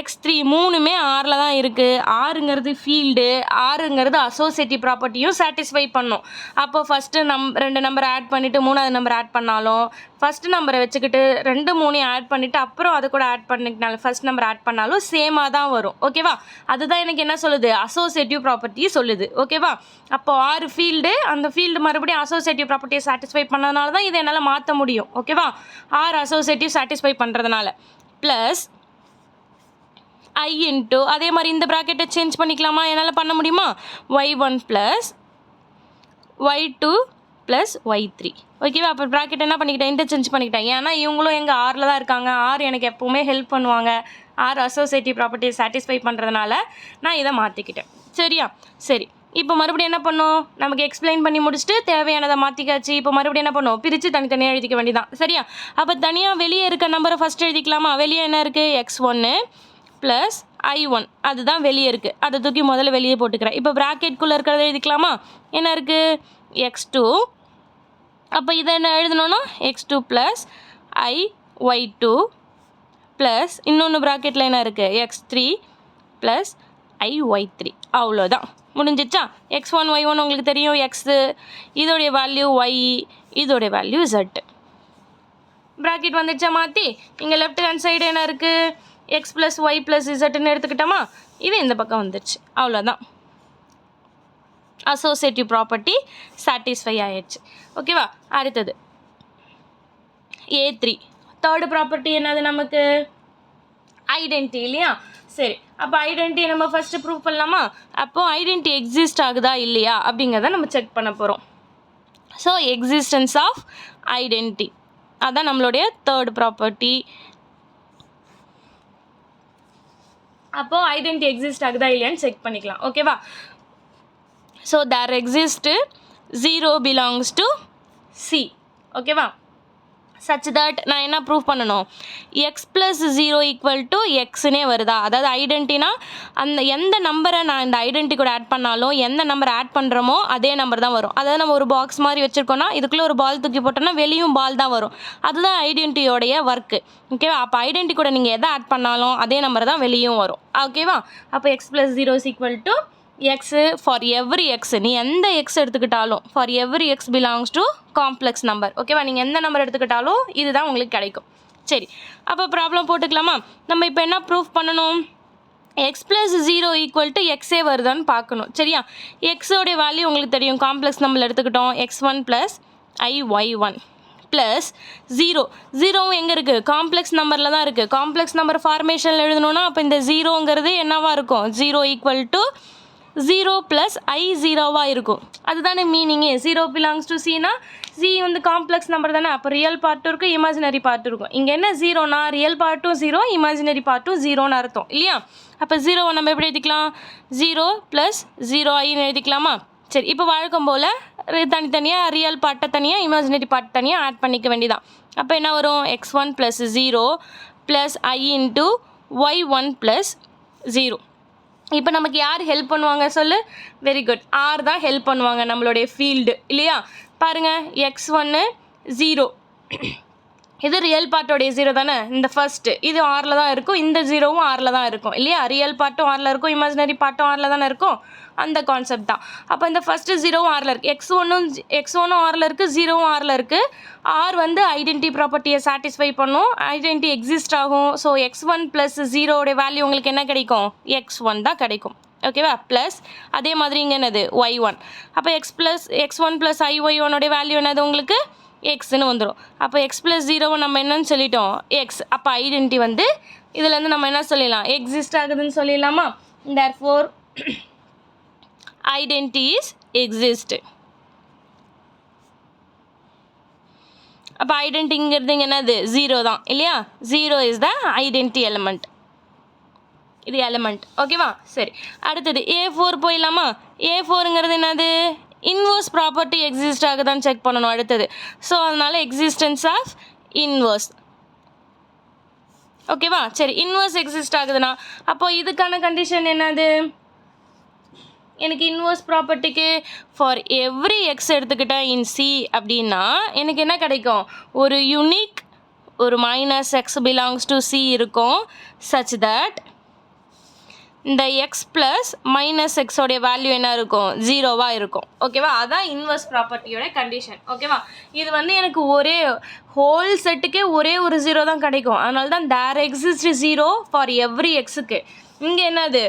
x3 மூணுமே ஆரில் தான் இருக்குது. ஆறுங்கிறது ஃபீல்டு, ஆறுங்கிறது அசோசியேட்டிவ் ப்ராப்பர்ட்டியும் சாட்டிஸ்ஃபை பண்ணும். அப்போ ஃபஸ்ட்டு 2 நம்பரை ஆட் பண்ணிவிட்டு 3வது நம்பர் ஆட் பண்ணாலும், ஃபஸ்ட்டு நம்பரை வச்சுக்கிட்டு 2 3ஐயும் ஆட் பண்ணிவிட்டு அப்புறம் அது கூட ஆட் பண்ணிக்கினாலும் ஃபஸ்ட் நம்பர் ஆட் பண்ணாலும் சேமாக தான் வரும். ஓகேவா? அதுதான் எனக்கு என்ன சொல்லுது? அசோசியேட்டிவ் ப்ராப்பர்ட்டி சொல்லுது. ஓகேவா? அப்போது ஆறு ஃபீல்டு, அந்த ஃபீல்டு மறுபடியும் அசோசியேட்டிவ் ப்ராப்பர்ட்டியை சாட்டிஸ்ஃபை பண்ணதுனால தான் இதை என்னால் மாற்ற முடியும். ஓகேவா? ஆறு அசோசியேட்டிவ் சாட்டிஸ்ஃபை பண்ணுறதுனால ப்ளஸ் I இன்ட்டு அதே மாதிரி இந்த ப்ராக்கெட்டை சேஞ்ச் பண்ணிக்கலாமா? என்னால் பண்ண முடியுமா? y1 plus y2 plus y3. ஓகேவா? அப்போ ப்ராக்கெட் என்ன பண்ணிக்கிட்டேன்? இன்டர்சேஞ்ச் பண்ணிக்கிட்டேன். ஏன்னா இவங்களும் எங்கள் ஆரில் தான் இருக்காங்க. ஆர் எனக்கு எப்போவுமே ஹெல்ப் பண்ணுவாங்க. ஆர் அசோசியேட்டிவ் ப்ராப்பர்ட்டியை சாட்டிஸ்ஃபை பண்ணுறதுனால நான் இதை மாற்றிக்கிட்டேன். சரியா? சரி, இப்போ மறுபடியும் என்ன பண்ணோம்? நமக்கு எக்ஸ்பிளைன் பண்ணி முடிச்சுட்டு தேவையானதை மாற்றிக்காச்சு. இப்போ மறுபடியும் என்ன பண்ணோம்? பிரித்து தனித்தனியாக எழுதிக்க வேண்டியதான். சரியா? அப்போ தனியாக வெளியே இருக்க நம்பரை ஃபஸ்ட்டு எழுதிக்கலாமா? வெளியே என்ன இருக்குது? x1 ப்ளஸ் I1 அதுதான் வெளியே இருக்குது. அதை தூக்கி முதல்ல வெளியே போட்டுக்கிறேன். இப்போ ப்ராக்கெட்குள்ளே இருக்கிறத எழுதிக்கலாமா? என்ன இருக்குது? x2. அப்போ இதை என்ன எழுதணும்னா x2 ப்ளஸ் y2 ப்ளஸ் இன்னொன்று ப்ராக்கெட்டில் என்ன இருக்குது? x3 plus y3. அவ்வளோதான், முடிஞ்சிச்சா? x1 y1 உங்களுக்கு தெரியும். எக்ஸு இதோடைய வேல்யூ y, இதோடைய வேல்யூ z. ப்ராக்கெட் வந்துடுச்சா மாற்றி? இங்கே லெஃப்ட் ஹேண்ட் சைடு என்ன இருக்குது? x ப்ளஸ் y ப்ளஸ் zன்னு எடுத்துக்கிட்டோமா? இது இந்த பக்கம் வந்துடுச்சு. அவ்வளோதான், அசோசியேட்டிவ் ப்ராப்பர்ட்டி சாட்டிஸ்ஃபை ஆயிடுச்சு. ஓகேவா? அடுத்தது A3. தேர்டு ப்ராப்பர்ட்டி என்னது நமக்கு? ஐடென்டி இல்லையா? சரி, அப்போ ஐடென்டிட்டி நம்ம ஃபஸ்ட்டு ப்ரூவ் பண்ணலாமா? அப்போது ஐடென்டி எக்ஸிஸ்ட் ஆகுதா இல்லையா அப்படிங்கிறத நம்ம செக் பண்ண போகிறோம். ஸோ எக்ஸிஸ்டன்ஸ் ஆஃப் ஐடென்டி அதான் நம்மளுடைய தேர்ட் ப்ராப்பர்ட்டி. அப்போது ஐடென்டி எக்ஸிஸ்ட் ஆகுதா இல்லையான்னு செக் பண்ணிக்கலாம். ஓகேவா? So there exist 0 belongs to C. ஓகேவா? சச் தட் நான் என்ன ப்ரூவ் பண்ணணும்? எக்ஸ் ப்ளஸ் 0 ஈக்குவல் டு எக்ஸ்னே வருதா? அதாவது ஐடென்டினா அந்த எந்த நம்பரை நான் இந்த ஐடென்டி கூட ஆட் பண்ணாலும் எந்த நம்பர் ஆட் பண்ணுறோமோ அதே நம்பர் தான் வரும். அதாவது நம்ம ஒரு பாக்ஸ் மாதிரி வச்சுருக்கோன்னா இதுக்குள்ளே ஒரு பால் தூக்கி போட்டோன்னா வெளியும் பால் தான் வரும். அதுதான் ஐடென்டியோடைய ஒர்க்கு. ஓகேவா? அப்போ ஐடென்டி கூட நீங்கள் எதை ஆட் பண்ணாலும் அதே நம்பர் தான் வெளியும் வரும். ஓகேவா? அப்போ X plus 0 is equal to x for every X. நீ எந்த எக்ஸ் எடுத்துக்கிட்டாலும் for every x belongs to complex number. ஓகேவா? நீங்கள் எந்த நம்பர் எடுத்துக்கிட்டாலும் இதுதான் உங்களுக்கு கிடைக்கும். சரி, அப்போ ப்ராப்ளம் போட்டுக்கலாமா? நம்ம இப்போ என்ன ப்ரூஃப் பண்ணணும்? எக்ஸ் ப்ளஸ் 0 ஈக்குவல் டு எக்ஸே வருதான்னு பார்க்கணும். சரியா? எக்ஸோடைய வேல்யூ உங்களுக்கு தெரியும். காம்ப்ளெக்ஸ் நம்பர் எடுத்துக்கிட்டோம். x1 ப்ளஸ் y1 ப்ளஸ் 0 எங்கே இருக்குது? காம்ப்ளெக்ஸ் நம்பரில் தான் இருக்குது. காம்ப்ளெக்ஸ் நம்பர் ஃபார்மேஷனில் எழுதணுன்னா அப்போ இந்த 0ங்கிறது என்னவா இருக்கும்? 0 ஈக்குவல் டு 0 ப்ளஸ் I0வாக இருக்கும். அதுதானே மீனிங்கு. 0 பிலாங்ஸ் டு சினா சி வந்து காம்ப்ளெக்ஸ் நம்பர் தானே. அப்போ ரியல் பார்ட்டும் இருக்கும், இமேஜினரி பார்ட்டும் இருக்கும். இங்கே என்ன 0னா ரியல் பார்ட்டும் 0, இமேஜினரி பார்ட்டும் 0ன்னு அர்த்தம் இல்லையா? அப்போ 0வை நம்ம எப்படி எழுதிக்கலாம்? 0 ப்ளஸ் 0i எழுதிக்கலாமா? சரி, இப்போ வழக்கம் போல் தனித்தனியாக ரியல் பார்ட்டை தனியாக இமேஜினரி பார்ட் தனியாக ஆட் பண்ணிக்க வேண்டியதான். அப்போ என்ன வரும்? x1 plus 0 plus I into y1 plus 0. இப்போ நமக்கு யார் ஹெல்ப் பண்ணுவாங்க சொல்லு? வெரி குட், ஆர் தான் ஹெல்ப் பண்ணுவாங்க, நம்மளுடைய ஃபீல்டு இல்லையா? பாருங்கள், x1 0 இது ரியல் பார்ட்டோடைய 0 தானே. இந்த ஃபஸ்ட்டு இது ஆரில் தான் இருக்கும், இந்த 0வும் ஆரில் தான் இருக்கும் இல்லையா? ரியல் பார்ட்டும் ஆரில் இருக்கும், இமேஜினரி பார்ட்டும் ஆரில் தானே இருக்கும். அந்த கான்செப்ட் தான். அப்போ இந்த ஃபஸ்ட்டு 0வும் ஆரில் இருக்குது, x1ம் ஆரில் இருக்குது, 0வும் ஆரில் இருக்குது. ஆர் வந்து ஐடென்டி ப்ராப்பர்ட்டியை சாட்டிஸ்ஃபை பண்ணும், ஐடென்டி எக்ஸிஸ்ட் ஆகும். ஸோ x1 ப்ளஸ் 0வோடைய வேல்யூ உங்களுக்கு என்ன கிடைக்கும்? x1 தான் கிடைக்கும். ஓகேவா? ப்ளஸ் அதே மாதிரி இங்கே என்னது? y1. அப்போ x1 ப்ளஸ் I1 வேல்யூ என்னது உங்களுக்கு? எக்ஸ்ன்னு வந்துடும். அப்போ எக்ஸ் ப்ளஸ் 0வை நம்ம என்னன்னு சொல்லிட்டோம்? எக்ஸ். அப்போ ஐடென்டி வந்து இதுலேருந்து நம்ம என்ன சொல்லிடலாம்? எக்ஸிஸ்ட் ஆகுதுன்னு சொல்லிடலாமா? Therefore identity is exist. அப்போ ஐடென்டிங்கிறது என்னது? 0 தான் இல்லையா? 0 இஸ் த ஐடென்டி எலிமெண்ட். இது எலிமெண்ட். ஓகேவா? சரி, அடுத்தது A4 போயிடலாமா? A4ங்கிறது என்னது? இன்வர்ஸ் ப்ராப்பர்ட்டி எக்ஸிஸ்ட் ஆகுதான்னு செக் பண்ணணும் அடுத்தது. ஸோ அதனால் எக்ஸிஸ்டன்ஸ் ஆஃப் இன்வர்ஸ். ஓகேவா? சரி, இன்வர்ஸ் எக்ஸிஸ்ட் ஆகுதுன்னா அப்போ இதுக்கான கண்டிஷன் என்னது? எனக்கு இன்வர்ஸ் ப்ராப்பர்ட்டிக்கு ஃபார் எவ்ரி எக்ஸ் எடுத்துக்கிட்டேன் இன் சி அப்படின்னா எனக்கு என்ன கிடைக்கும்? ஒரு யூனிக் ஒரு minus X belongs to C இருக்கும் சச் தட் இந்த எக்ஸ் ப்ளஸ் மைனஸ் எக்ஸோடைய வேல்யூ என்ன இருக்கும்? 0வாக இருக்கும். ஓகேவா? அதான் இன்வர்ஸ் ப்ராப்பர்ட்டியோட கண்டிஷன். ஓகேவா? இது வந்து எனக்கு ஒரே ஹோல் செட்டுக்கே ஒரே ஒரு 0 தான் கிடைக்கும். அதனால தான் தேர் எக்ஸிஸ்ட் 0 ஃபார் எவ்ரி எக்ஸுக்கு. இங்கே என்னது?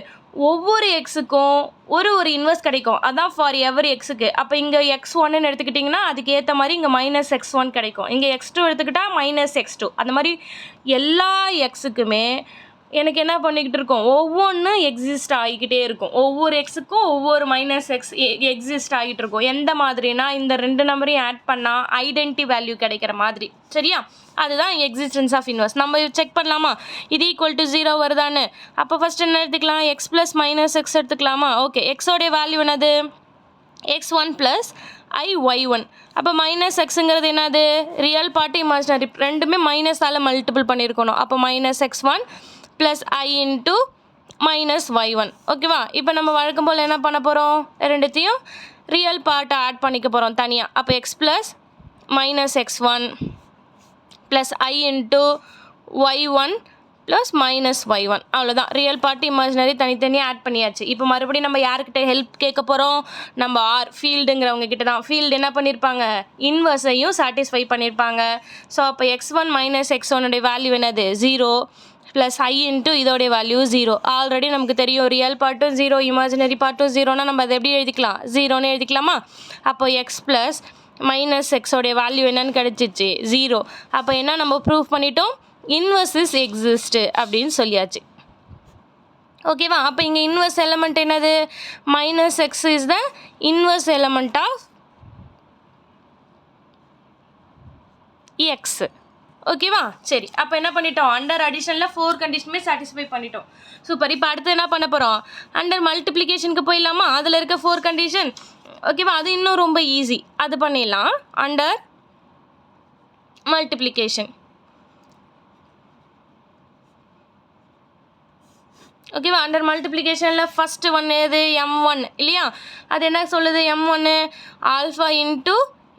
ஒவ்வொரு எக்ஸுக்கும் ஒரு இன்வர்ஸ் கிடைக்கும். அதான் ஃபார் எவ்ரி எக்ஸுக்கு. அப்போ இங்கே x1ன்னு எடுத்துக்கிட்டிங்கன்னா அதுக்கு ஏற்ற மாதிரி இங்கே மைனஸ் x1 கிடைக்கும். இங்கே x2 எடுத்துக்கிட்டால் மைனஸ் x2. அந்த மாதிரி எல்லா எக்ஸுக்குமே எனக்கு என்ன பண்ணிக்கிட்டு இருக்கோம்? ஒவ்வொன்றும் எக்ஸிஸ்ட் ஆகிக்கிட்டே இருக்கும். ஒவ்வொரு எக்ஸுக்கும் ஒவ்வொரு மைனஸ் எக்ஸ் எக்ஸிஸ்ட் ஆகிட்டு இருக்கும். எந்த மாதிரினா இந்த 2 நம்பரையும் ஆட் பண்ணால் ஐடென்டி வேல்யூ கிடைக்கிற மாதிரி. சரியா? அதுதான் எக்ஸிஸ்டன்ஸ் ஆஃப் இன்வர்ஸ். நம்ம செக் பண்ணலாமா இது ஈக்குவல் டு 0 வருதான்னு? அப்போ ஃபஸ்ட் என்ன எடுத்துக்கலாம்? எக்ஸ் ப்ளஸ் மைனஸ் எக்ஸ் எடுத்துக்கலாமா? ஓகே, எக்ஸோடைய வேல்யூ என்னது? x1 plus y1. அப்போ மைனஸ் எக்ஸுங்கிறது என்னது? ரியல் பார்ட்டு இமேஜினரி ரெண்டுமே மைனஸால் மல்டிபிள் பண்ணியிருக்கணும். அப்போ minus x1 plus i into minus y1. ஓகேவா? இப்போ நம்ம வழக்கம் போல் என்ன பண்ண போகிறோம்? ரெண்டுத்தையும் ரியல் பார்ட்டை ஆட் பண்ணிக்க போகிறோம் தனியாக. அப்போ X plus minus x1 plus i into y1 plus minus y1. அவ்வளோதான். ரியல் பார்ட்டு இமேஜினரி தனித்தனியாக ஆட் பண்ணியாச்சு. இப்போ மறுபடியும் நம்ம யார்கிட்ட ஹெல்ப் கேட்க போகிறோம்? நம்ம ஃபீல்டுங்கிறவங்க கிட்ட தான். ஃபீல்டு என்ன பண்ணியிருப்பாங்க? இன்வர்ஸையும் சாட்டிஸ்ஃபை பண்ணியிருப்பாங்க. ஸோ அப்போ x1 மைனஸ் x1உடைய வேல்யூ என்னது? 0 ப்ளஸ் i இன்ட்டு இதோடைய வேல்யூ 0. ஆல்ரெடி நமக்கு தெரியும் ரியல் பார்ட்டும் 0 இமேஜினரி பார்ட்டும் 0னா நம்ம அதை எப்படி எழுதிக்கலாம்? 0ன்னு எழுதிக்கலாமா? அப்போ எக்ஸ் ப்ளஸ் மைனஸ் எக்ஸோடைய வேல்யூ என்னன்னு கிடச்சிச்சு? 0. அப்போ என்ன நம்ம ப்ரூவ் பண்ணிட்டோம்? இன்வர்ஸ் இஸ் எக்ஸிஸ்ட் அப்படின்னு சொல்லியாச்சு. ஓகேவா? அப்போ இங்கே இன்வர்ஸ் எலமெண்ட் என்னது? Minus x is the inverse element of x. ஓகேவா? சரி, அப்போ என்ன பண்ணிட்டோம்? அண்டர் அடிஷனில் 4 கண்டிஷனுமே சாட்டிஸ்ஃபை பண்ணிட்டோம். சூப்பர். இப்போ அடுத்து என்ன பண்ண போகிறோம்? அண்டர் மல்டிப்ளிகேஷனுக்கு போயிடலாமா? அதில் இருக்க 4 கண்டிஷன். ஓகேவா? அது இன்னும் ரொம்ப ஈஸி. அது பண்ணிடலாம். Under multiplication. ஓகேவா? அண்டர் மல்டிப்ளிகேஷனில் ஃபஸ்ட்டு ஒன் எது? m1 இல்லையா? அது என்ன சொல்லுது? m1 alpha into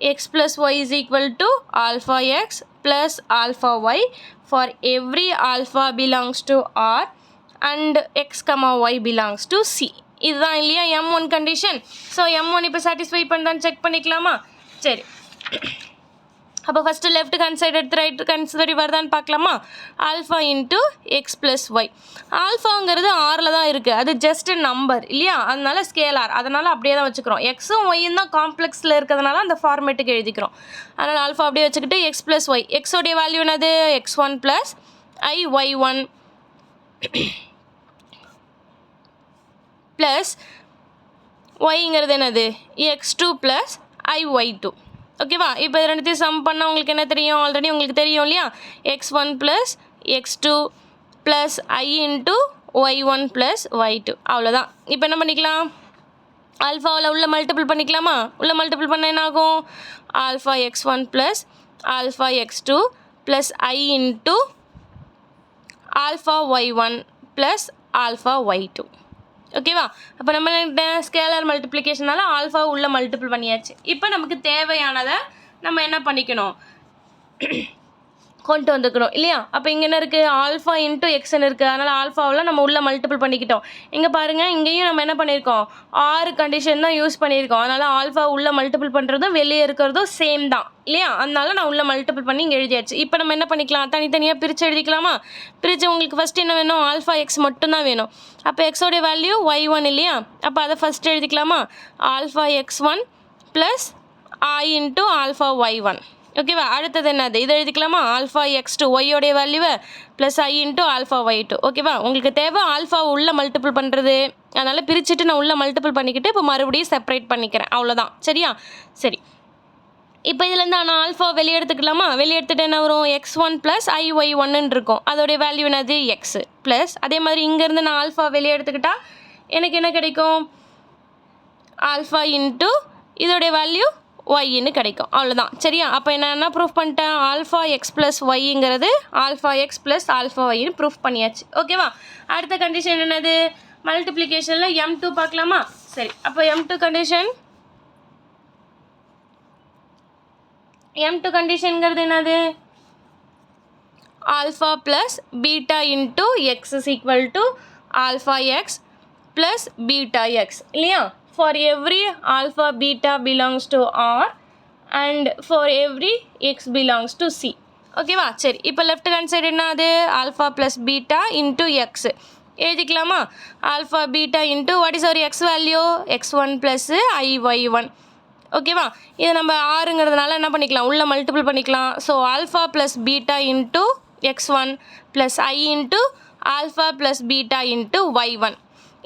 x plus y is equal to alpha x plus alpha y for every alpha belongs to R and x comma y belongs to C. இதுதான் இல்லையா m1 கண்டிஷன். ஸோ m1 இப்போ சாட்டிஸ்ஃபை பண்ணுறான்னு செக் பண்ணிக்கலாமா? சரி, அப்போ ஃபஸ்ட்டு லெஃப்ட் ஹேண்ட் சைடு எடுத்து ரைட் ஹேண்ட் சைடு வருதான்னு பார்க்கலாமா? Alpha into x plus y. ஆல்ஃபாங்கிறது ஆரில் தான் இருக்குது. அது ஜஸ்ட் நம்பர் இல்லையா? அதனால ஸ்கேலார். அதனால் அப்படியே தான் வச்சுக்கிறோம். எக்ஸும் ஒய்யும் தான் காம்ப்ளெக்ஸில் இருக்கிறதுனால அந்த ஃபார்மேட்டுக்கு எழுதிக்கிறோம். அதனால் ஆல்ஃபா அப்படியே வச்சுக்கிட்டு எக்ஸ் ப்ளஸ் ஒய். எக்ஸோடைய வேல்யூ என்னது? x1 plus i y1 plus ஒய்ங்கிறது என்னது? x2 plus i y2. ஓகேவா? இப்போ இது ரெண்டுத்தையும் சம் பண்ணால் உங்களுக்கு என்ன தெரியும்? ஆல்ரெடி உங்களுக்கு தெரியும் இல்லையா? x1 plus x2 plus i into y1 plus y2. அவ்வளோதான். இப்போ என்ன பண்ணிக்கலாம்? ஆல்ஃபாவில் உள்ள மல்டிபிள் பண்ணிக்கலாமா? உள்ள மல்டிபிள் பண்ண என்ன ஆகும்? Alpha x1 plus alpha x2 plus i into alpha y1 plus alpha y2. ஓகேவா? அப்போ நம்ம ஸ்கேலர் மல்டிப்ளிகேஷனால ஆல்ஃபா உள்ள மல்டிபிள் பண்ணியாச்சு. இப்போ நமக்கு தேவையானதை நம்ம என்ன பண்ணிக்கணும்? கொண்டு வந்துக்கணும் இல்லையா? அப்போ இங்கே என்ன இருக்குது? ஆல்ஃபா இன்ட்டு எக்ஸ்ன்னு இருக்குது. அதனால் ஆல்ஃபாவில் நம்ம உள்ள மல்டிபிள் பண்ணிக்கிட்டோம். இங்கே பாருங்கள், இங்கேயும் நம்ம என்ன பண்ணியிருக்கோம்? 6 கண்டிஷன் தான் யூஸ் பண்ணியிருக்கோம். அதனால் ஆல்ஃபா உள்ள மல்டிபிள் பண்ணுறதும் வெளியே இருக்கிறதும் சேம் தான் இல்லையா? அதனால நான் உள்ள மல்டிபிள் பண்ணி இங்கே எழுதியாச்சு. இப்போ நம்ம என்ன பண்ணிக்கலாம்? தனித்தனியாக பிரித்து எழுதிக்கலாமா? பிரித்து உங்களுக்கு ஃபஸ்ட்டு என்ன வேணும்? ஆல்ஃபா எக்ஸ் மட்டும்தான் வேணும். அப்போ எக்ஸோடைய வேல்யூ y1 இல்லையா? அப்போ அதை ஃபஸ்ட்டு எழுதிக்கலாமா? Alpha x1 plus i into alpha y1. ஓகேவா? அடுத்தது என்னது? இதை எழுதிக்கலாமா? ஆல்ஃபா x2 ஒய்யோடைய வேல்யூவை plus i into alpha y2. ஓகேவா? உங்களுக்கு தேவை ஆல்ஃபா உள்ள மல்டிபிள் பண்ணுறது. அதனால் பிரிச்சுட்டு நான் உள்ள மல்டிபிள் பண்ணிக்கிட்டு இப்போ மறுபடியும் செப்பரேட் பண்ணிக்கிறேன். அவ்வளோதான். சரியா? சரி, இப்போ இதுலேருந்து நான் ஆல்ஃபா வெளியே எடுத்துக்கலாமா? வெளியே எடுத்துகிட்டு என்ன வரும்? x1 ப்ளஸ் i y1ன்னு இருக்கும். அதோடைய வேல்யூ என்னது? எக்ஸ் ப்ளஸ் அதே மாதிரி இங்கேருந்து நான் ஆல்ஃபா வெளியே எடுத்துக்கிட்டால் எனக்கு என்ன கிடைக்கும்? ஆல்ஃபா இன்ட்டு இதோடைய வேல்யூ ஒய்ன்னு கிடைக்கும் அவ்வளோதான் சரியா. அப்போ என்ன ப்ரூஃப் பண்ணிட்டேன், ஆல்ஃபா எக்ஸ் ப்ளஸ் ஒய்ங்கிறது ஆல்ஃபா எக்ஸ் ப்ளஸ் ஆல்ஃபா ஒய்ன்னு ப்ரூஃப் பண்ணியாச்சு. ஓகேவா. அடுத்த கண்டிஷன் என்னது, மல்டிப்ளிகேஷனில் M2 பார்க்கலாமா. சரி, அப்போ M2 கண்டிஷன்ங்கிறது என்னது, alpha plus beta into X is equal to alpha x plus beta X இல்லையா. For every alpha beta belongs to R and for every x belongs to C. ஓகேவா. சரி, இப்போ லெஃப்ட் ஹேண்ட் சைடு என்னது, alpha plus beta into x எழுதிக்கலாமா. Alpha beta into what is our x value, x1 plus IY1. ஓகேவா. இது நம்ம ஆறுங்கிறதுனால என்ன பண்ணிக்கலாம், உள்ளே மல்டிபிள் பண்ணிக்கலாம். So alpha plus beta into x1 plus I into alpha plus beta into y1.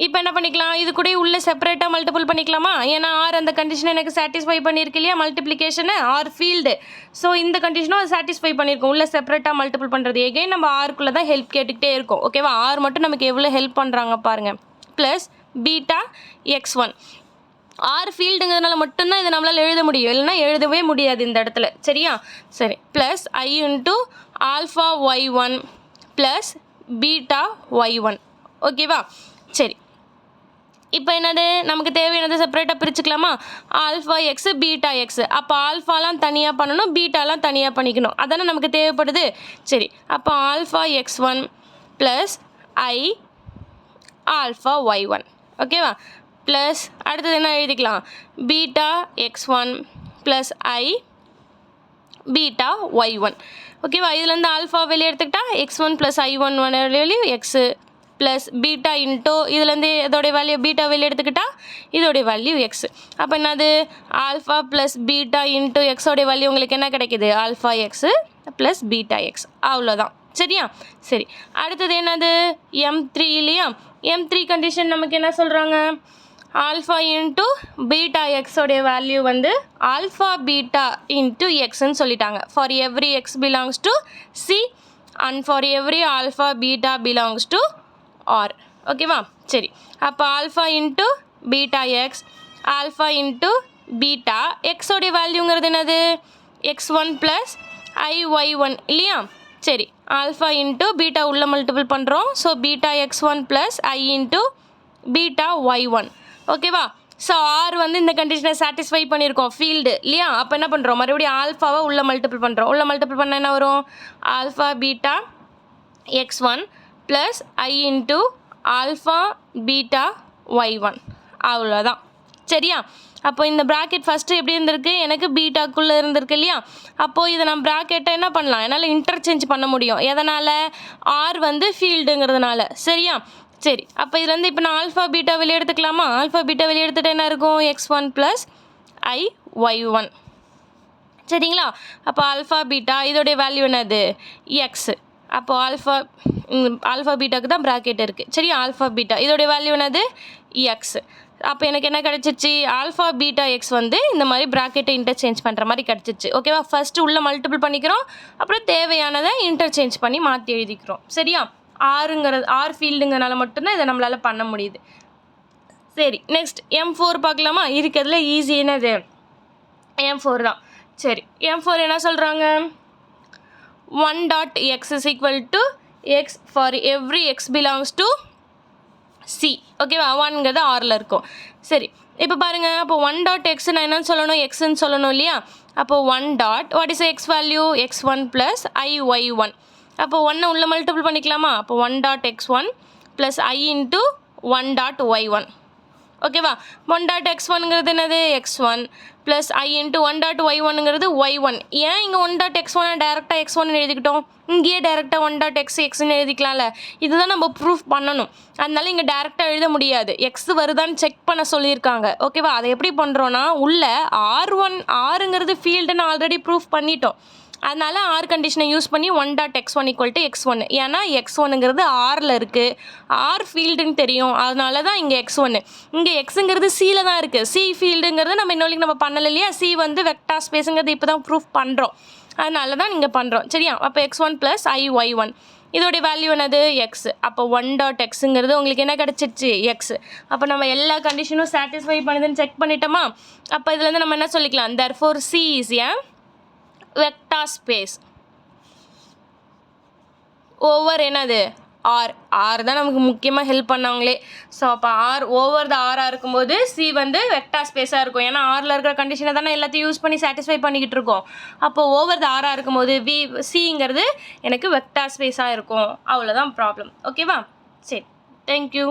இப்போ என்ன பண்ணிக்கலாம், இது கூட உள்ளே செப்பரேட்டாக மல்டிபிள் பண்ணிக்கலாமா. ஏன்னா ஆர் அந்த கண்டிஷனை எனக்கு சாட்டிஸ்ஃபை பண்ணியிருக்கு இல்லையா, மல்டிப்ளிகேஷனு ஆர் ஃபீல்டு. ஸோ இந்த கண்டிஷனும் அது சாட்டிஸ்ஃபை பண்ணியிருக்கோம். உள்ளே செப்பரேட்டாக மல்டிபிள் பண்ணுறது எகைன் நம்ம ஆருக்குள்ளே தான் ஹெல்ப் கேட்டுக்கிட்டே இருக்கோம். ஓகேவா. ஆர் மட்டும் நமக்கு எவ்வளோ ஹெல்ப் பண்ணுறாங்க பாருங்கள். ப்ளஸ் பீட்டா x1 ஆர் ஃபீல்டுங்கிறதுனால மட்டும்தான் இதை நம்மளால் எழுத முடியும், இல்லைன்னா எழுதவே முடியாது இந்த இடத்துல சரியா. சரி, plus I into alpha y1 plus beta y1. ஓகேவா. சரி, இப்போ என்னது நமக்கு தேவையானது செப்பரேட்டாக பிரிச்சுக்கலாமா. Alpha x beta x. அப்போ ஆல்ஃபாலாம் தனியாக பண்ணணும், பீட்டாலாம் தனியாக பண்ணிக்கணும், அதானே நமக்கு தேவைப்படுது. சரி, அப்போ alpha x1 plus I alpha y1. ஓகேவா. ப்ளஸ் அடுத்தது என்ன எழுதிக்கலாம், beta x1 plus I beta y1. ஓகேவா. இதுலேருந்து ஆல்ஃபா வெளியே எடுத்துக்கிட்டா x1 plus I1 value x plus beta into இதுலேருந்து இதோடைய வேல்யூ பீட்டா வெளியே எடுத்துக்கிட்டா இதோடைய வேல்யூ எக்ஸ். அப்போ என்னது, ஆல்ஃபா ப்ளஸ் பீட்டா இன்ட்டு எக்ஸோடைய வேல்யூ உங்களுக்கு என்ன கிடைக்கிது, alpha x plus beta x. அவ்வளோதான் சரியா. சரி, அடுத்தது என்னது, M3 இல்லையா. M3 கண்டிஷன் நமக்கு என்ன சொல்கிறாங்க, ஆல்ஃபா இன்ட்டு பீட்டா எக்ஸோடைய வேல்யூ வந்து ஆல்ஃபா பீட்டா இன்ட்டு எக்ஸ்ன்னு சொல்லிட்டாங்க. For every x belongs to C and for every alpha beta belongs to R. ஓகேவா. சரி, அப்போ alpha into beta x alpha into beta எக்ஸோடைய வேல்யூங்கிறது என்னது, x1 ப்ளஸ் IY1 இல்லையா. சரி, ஆல்ஃபா இன்ட்டு பீட்டா உள்ள மல்டிபிள் பண்ணுறோம். So beta x1 plus I into beta y1. ஓகேவா. ஸோ ஆர் வந்து இந்த கண்டிஷனை சாட்டிஸ்ஃபை பண்ணியிருக்கோம் ஃபீல்டு இல்லையா. அப்போ என்ன பண்ணுறோம், மறுபடியும் ஆல்ஃபாவை உள்ள மல்டிபிள் பண்ணுறோம். உள்ள மல்டிபிள் பண்ணால் என்ன வரும், alpha beta x1 plus I into alpha beta y1. அவ்வளோதான் சரியா. அப்போ இந்த ப்ராக்கெட் ஃபஸ்ட்டு எப்படி இருந்திருக்கு, எனக்கு பீட்டாக்குள்ளே இருந்திருக்கு இல்லையா. அப்போது இதை நான் ப்ராக்கெட்டை என்ன பண்ணலாம், என்னால் இன்டர்சேஞ்ச் பண்ண முடியும். எதனால், ஆர் வந்து ஃபீல்டுங்கிறதுனால சரியா. சரி, அப்போ இதுலேருந்து இப்போ நான் ஆல்ஃபா பீட்டா வெளியே எடுத்துக்கலாமா. ஆல்ஃபா பீட்டா வெளியே எடுத்துகிட்டு என்ன இருக்கும், x1 ப்ளஸ் IY1 சரிங்களா. அப்போ ஆல்ஃபா பீட்டா இதோடைய வேல்யூ என்னது, எக்ஸு. அப்போ ஆல்ஃபா பீட்டாக்கு தான் ப்ராக்கெட் இருக்குது சரியா. ஆல்ஃபா பீட்டா இதோடைய வேல்யூ என்னது, எக்ஸு. அப்போ எனக்கு என்ன கிடச்சிச்சு, ஆல்ஃபா பீட்டா எக்ஸ் வந்து இந்த மாதிரி ப்ராக்கெட்டை இன்டர்சேஞ்ச் பண்ணுற மாதிரி கிடச்சிச்சு. ஓகேவா. ஃபஸ்ட்டு உள்ளே மல்டிபிள் பண்ணிக்கிறோம், அப்புறம் தேவையானதை இன்டர்சேஞ்ச் பண்ணி மாற்றி எழுதிக்கிறோம் சரியா. ஆர் ஃபீல்டுங்கிறனால மட்டும்தான் இதை நம்மளால் பண்ண முடியுது. சரி, நெக்ஸ்ட் M4 பார்க்கலாமா. இருக்கிறதுல ஈஸி என்னது, M4 தான். சரி, M4 என்ன சொல்கிறாங்க, 1 dot x is equal to x for every x belongs to C. ஓகேவா. 1ங்கிறது ஆரில் இருக்கும். சரி, இப்போ பாருங்கள், அப்போ 1 dot x நான் என்னன்னு சொல்லணும், எக்ஸ்ன்னு சொல்லணும் இல்லையா. அப்போ 1 dot what is X value, x1 plus IY1. அப்போ 1 உள்ள மல்டிபிள் பண்ணிக்கலாமா. அப்போ 1 dot x1 plus I into 1 dot y1. ஓகேவா. 1 dot x1ங்கிறது என்னது, x1 plus I into 1 dot y1ங்கிறது y1. ஏன் இங்கே 1 dot x1 டேரெக்டாக x1 எழுதிக்கிட்டோம், இங்கேயே டேரெக்டாக 1 dot xன்னு எழுதிக்கலாம்ல. இதுதான் நம்ம ப்ரூஃப் பண்ணணும். அதனால இங்கே டேரெக்டாக எழுத முடியாது, எக்ஸ் வருதான்னு செக் பண்ண சொல்லியிருக்காங்க. ஓகேவா. அதை எப்படி பண்ணுறோன்னா, உள்ள ஆறுங்கிறது ஃபீல்டுன்னு ஆல்ரெடி ப்ரூஃப் பண்ணிட்டோம். அதனால் ஆர் கண்டிஷனை யூஸ் பண்ணி 1 dot x1 equal to x1. ஏன்னா x1ங்கிறது ஆரில் இருக்குது, ஆர் ஃபீல்டுன்னு தெரியும், அதனால தான் இங்கே x1. இங்கே எக்ஸுங்கிறது சியில் தான் இருக்குது. சி ஃபீல்டுங்கிறது நம்ம இன்னொரு நம்ம பண்ணலை இல்லையா. சி வந்து வெக்டார் ஸ்பேஸுங்கிறது இப்போ தான் ப்ரூஃப் பண்ணுறோம், அதனால தான் நீங்கள் பண்ணுறோம் சரியா. அப்போ x1 ப்ளஸ் IY1. இதோடைய வேல்யூ என்னது எக்ஸ். அப்போ 1.xங்கிறது உங்களுக்கு என்ன கிடச்சிருச்சு எக்ஸ். அப்போ நம்ம எல்லா கண்டிஷனும் சாட்டிஸ்ஃபை பண்ணுதுன்னு செக் பண்ணிட்டோமா. அப்போ இதுலேருந்து நம்ம என்ன சொல்லிக்கலாம், therefore C is a vector space over என்னது ஆர். ஆர் தான் நமக்கு முக்கியமாக ஹெல்ப் பண்ணவங்களே. ஸோ அப்போ ஆர் ஓவர் த ஆராக இருக்கும்போது சி வந்து வெக்டார் ஸ்பேஸாக இருக்கும். ஏன்னா ஆரில் இருக்கிற கண்டிஷனை தானே எல்லாத்தையும் யூஸ் பண்ணி சாட்டிஸ்ஃபை பண்ணிக்கிட்டு இருக்கோம். அப்போ ஓவர் த ஆராக இருக்கும்போது சிங்கிறது எனக்கு வெக்டார் ஸ்பேஸாக இருக்கும். அவ்வளோதான் ப்ராப்ளம். ஓகேவா? சரி, தேங்க்யூ.